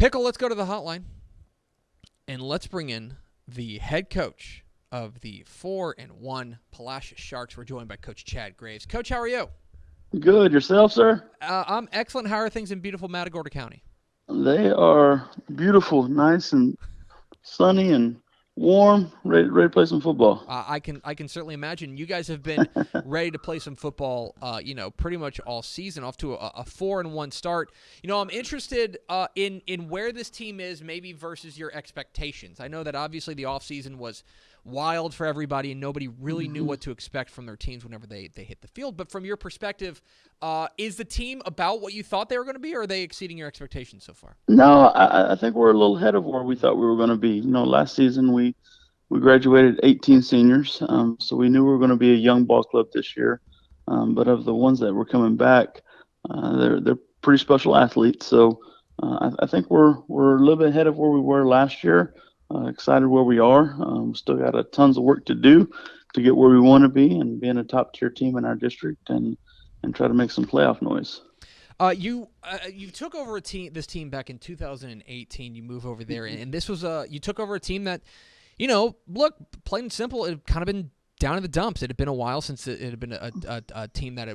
Pickle, let's go to the hotline, and let's bring in the head coach of the 4-1 Palacios Sharks. We're joined by Coach Chad Graves. Coach, how are you? Good. Yourself, sir? I'm excellent. How are things in beautiful Matagorda County? They are beautiful, nice and sunny and warm, ready to play some football. I can certainly imagine. You guys have been ready to play some football, pretty much all season, off to a 4-1 start. I'm interested in where this team is, maybe versus your expectations. I know that obviously the offseason was wild for everybody, and nobody really knew what to expect from their teams whenever they hit the field. But from your perspective, is the team about what you thought they were going to be, or are they exceeding your expectations so far? No, I think we're a little ahead of where we thought we were going to be. Last season we graduated 18 seniors, so we knew we were going to be a young ball club this year. But of the ones that were coming back, they're pretty special athletes. So I think we're a little bit ahead of where we were last year. Excited where we are. Still got tons of work to do to get where we want to be and being a top tier team in our district and try to make some playoff noise. You took over this team back in 2018. You move over there, and this was you took over a team that, look, plain and simple, it had kind of been down in the dumps. It had been a while since it had been a team that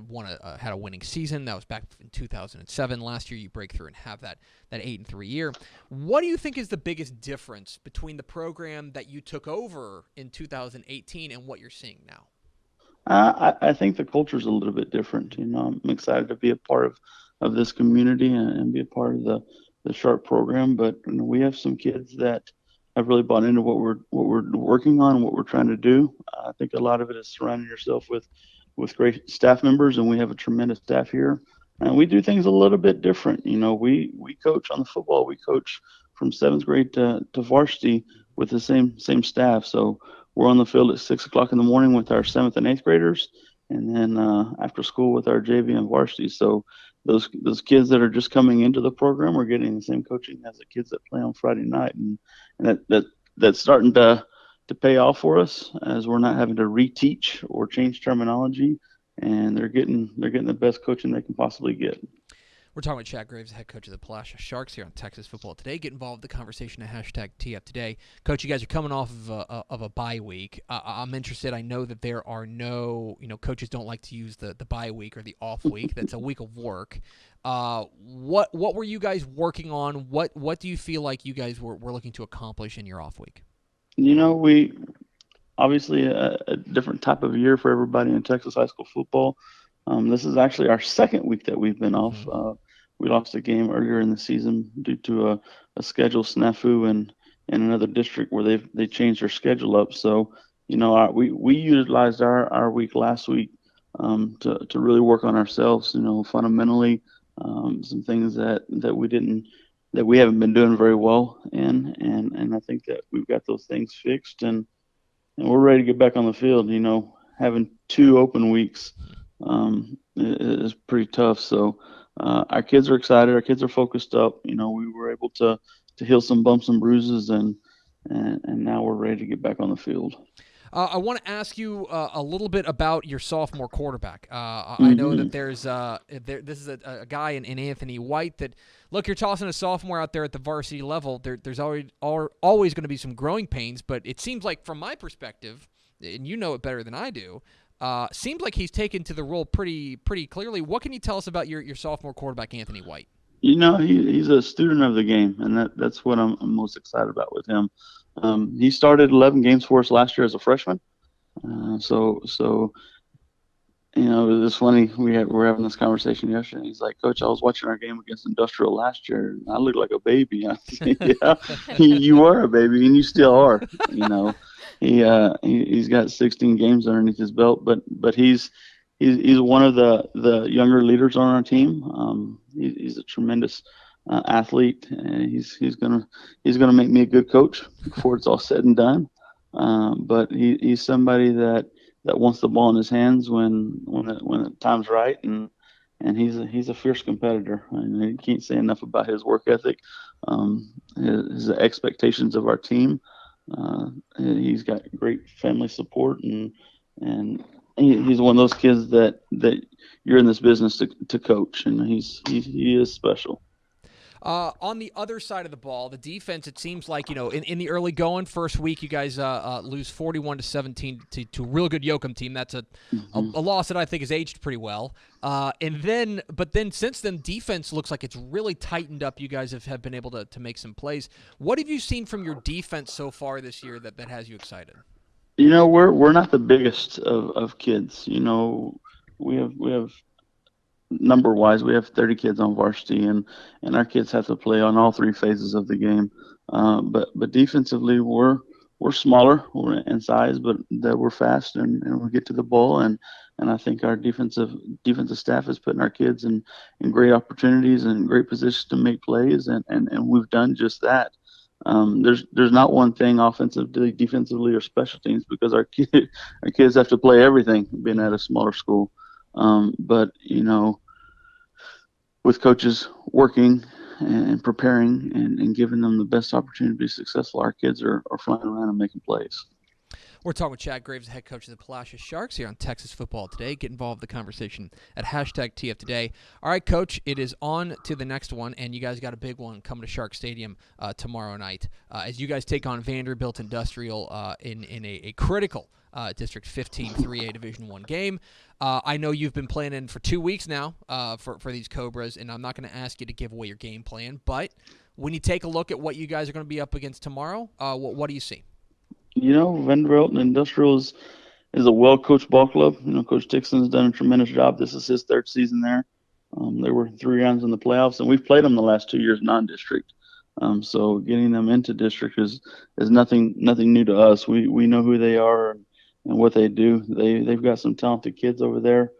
had a winning season. That was back in 2007. Last year, you break through and have that 8-3 year. What do you think is the biggest difference between the program that you took over in 2018 and what you're seeing now? I think the culture is a little bit different. I'm excited to be a part of this community and be a part of the Sharp program. But we have some kids that have really bought into what we're working on and what we're trying to do. I think a lot of it is surrounding yourself with great staff members, and we have a tremendous staff here. And we do things a little bit different. We coach on the football. We coach from seventh grade to varsity with the same staff. So we're on the field at 6 o'clock in the morning with our seventh and eighth graders, and then after school with our JV and varsity. So those kids that are just coming into the program are getting the same coaching as the kids that play on Friday night, and that's starting to pay off for us as we're not having to reteach or change terminology, and they're getting the best coaching they can possibly get. We're talking with Chad Graves, head coach of the Palacios Sharks here on Texas Football Today. Get involved in the conversation at hashtag TF Today. Coach, you guys are coming off of a bye week. I'm interested. I know that there are no, coaches don't like to use the bye week or the off week. That's a week of work. What were you guys working on? What do you feel like you guys were looking to accomplish in your off week? We obviously a different type of year for everybody in Texas high school football. This is actually our second week that we've been off. We lost a game earlier in the season due to a schedule snafu in another district where they changed their schedule up. So, we utilized our week last week to really work on ourselves. Fundamentally, some things that we haven't been doing very well in, and I think that we've got those things fixed and we're ready to get back on the field. Having two open weeks is pretty tough. So our kids are excited. Our kids are focused up. We were able to heal some bumps and bruises, and now we're ready to get back on the field. I want to ask you a little bit about your sophomore quarterback. I know that there's this is a guy in Anthony White that, look, you're tossing a sophomore out there at the varsity level. There's always going to be some growing pains, but it seems like from my perspective, and you know it better than I do, seems like he's taken to the role pretty clearly. What can you tell us about your sophomore quarterback, Anthony White? He's a student of the game, and that's what I'm most excited about with him. He started 11 games for us last year as a freshman. So it was funny. We were having this conversation yesterday. He's like, "Coach, I was watching our game against Industrial last year, and I looked like a baby." I said, "Yeah, you were a baby, and you still are." He's got 16 games underneath his belt, but he's one of the younger leaders on our team. He's a tremendous athlete, and he's gonna make me a good coach before it's all said and done. But he's somebody that wants the ball in his hands when the time's right, and he's a fierce competitor. And you can't say enough about his work ethic, his expectations of our team. He's got great family support, and he's one of those kids that you're in this business to coach, and he is special. On the other side of the ball, the defense, it seems like, in the early going, first week, you guys lose 41-17 to a real good Yoakum team. That's a loss that I think has aged pretty well. But then since then, defense looks like it's really tightened up. You guys have been able to make some plays. What have you seen from your defense so far this year that has you excited? We're not the biggest of kids. We have number wise, we have 30 kids on varsity, and our kids have to play on all three phases of the game. But defensively, we're smaller in size, but that we're fast and we get to the ball, and I think our defensive staff is putting our kids in great opportunities and great positions to make plays, and we've done just that. There's not one thing offensively, defensively, or special teams, because our kids have to play everything being at a smaller school. But with coaches working and preparing and giving them the best opportunity to be successful, our kids are flying around and making plays. We're talking with Chad Graves, the head coach of the Palacios Sharks here on Texas Football Today. Get involved in the conversation at #TF Today. All right, Coach, it is on to the next one, and you guys got a big one coming to Shark Stadium tomorrow night as you guys take on Vanderbilt Industrial in a critical District 15 3A Division I game. I know you've been planning for 2 weeks now for these Cobras, and I'm not going to ask you to give away your game plan, but when you take a look at what you guys are going to be up against tomorrow, what do you see? Vanderbilt and Industrial is a well-coached ball club. Coach Dixon's done a tremendous job. This is his third season there. They were 3 rounds in the playoffs, and we've played them the last 2 years non-district. So getting them into district is nothing new to us. We know who they are and what they do. They've got some talented kids over there.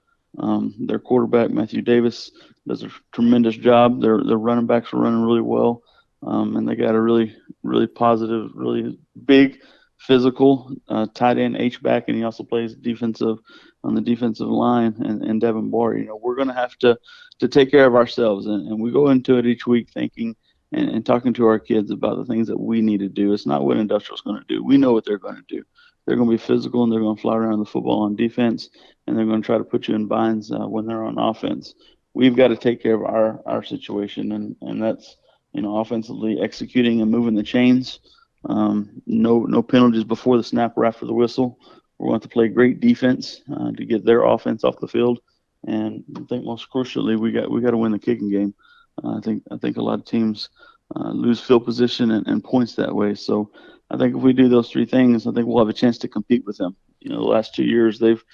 Their quarterback, Matthew Davis, does a tremendous job. Their running backs are running really well, and they got a really, really positive, really big, physical tight end H-back, and he also plays on the defensive line, and Devin Barr. We're going to have to take care of ourselves, and we go into it each week thinking and talking to our kids about the things that we need to do. It's not what Industrial's going to do. We know what they're going to do. They're going to be physical, and they're going to fly around the football on defense, and they're going to try to put you in binds when they're on offense. We've got to take care of our situation, and that's offensively executing and moving the chains. No penalties before the snap or after the whistle. We're going to play great defense to get their offense off the field, and I think most crucially we got to win the kicking game. I think a lot of teams lose field position and points that way. So I think if we do those three things, I think we'll have a chance to compete with them. The last 2 years they've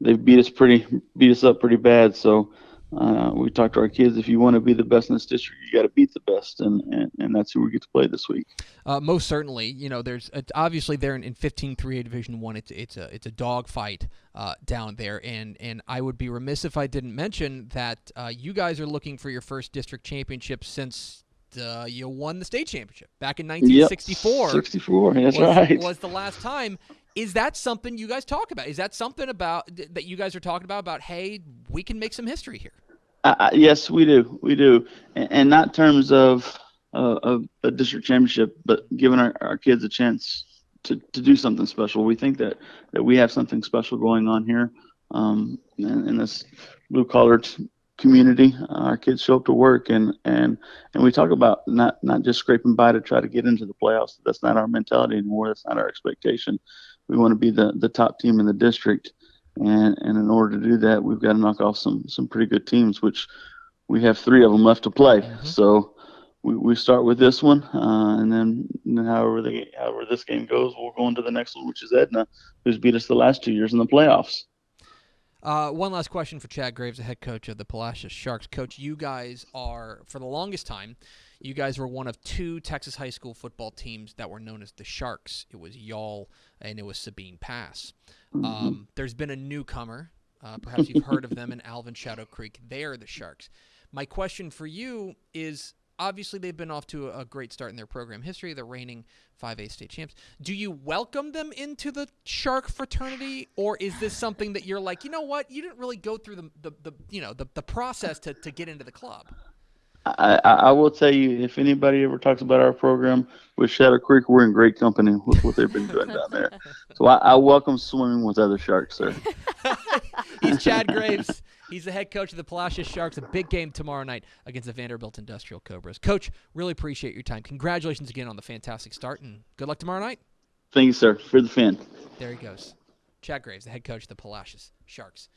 beat us up pretty bad. So we talked to our kids, if you want to be the best in this district, you got to beat the best, and that's who we get to play this week. Most certainly, there's obviously there in 15 3A Division I, it's a dogfight down there, and I would be remiss if I didn't mention that you guys are looking for your first district championship since you won the state championship back in 1964. Yep, 64, that's right. Was the last time. Is that something you guys talk about? Is that something that you guys are talking about, hey, we can make some history here? Yes, we do. We do. And not in terms of a district championship, but giving our kids a chance to do something special. We think that we have something special going on here in this blue-collar community. Our kids show up to work, and we talk about not just scraping by to try to get into the playoffs. That's not our mentality anymore. That's not our expectation. We want to be the top team in the district, and in order to do that, we've got to knock off some pretty good teams, which we have 3 of them left to play. Mm-hmm. So we start with this one, and then however this game goes, we'll go into the next one, which is Edna, who's beat us the last 2 years in the playoffs. One last question for Chad Graves, the head coach of the Palacios Sharks. Coach, you guys are, for the longest time, you guys were one of 2 Texas high school football teams that were known as the Sharks. It was y'all and it was Sabine Pass. Mm-hmm. There's been a newcomer. Perhaps you've heard of them in Alvin Shadow Creek. They're the Sharks. My question for you is, obviously they've been off to a great start in their program history. They're reigning 5A state champs. Do you welcome them into the Shark fraternity, or is this something that you're like, you know what, you didn't really go through the process to get into the club? I will tell you, if anybody ever talks about our program with Shadow Creek, we're in great company with what they've been doing down there. So I welcome swimming with other sharks, sir. He's Chad Graves. He's the head coach of the Palacios Sharks. A big game tomorrow night against the Vanderbilt Industrial Cobras. Coach, really appreciate your time. Congratulations again on the fantastic start, and good luck tomorrow night. Thank you, sir, for the fan. There he goes. Chad Graves, the head coach of the Palacios Sharks.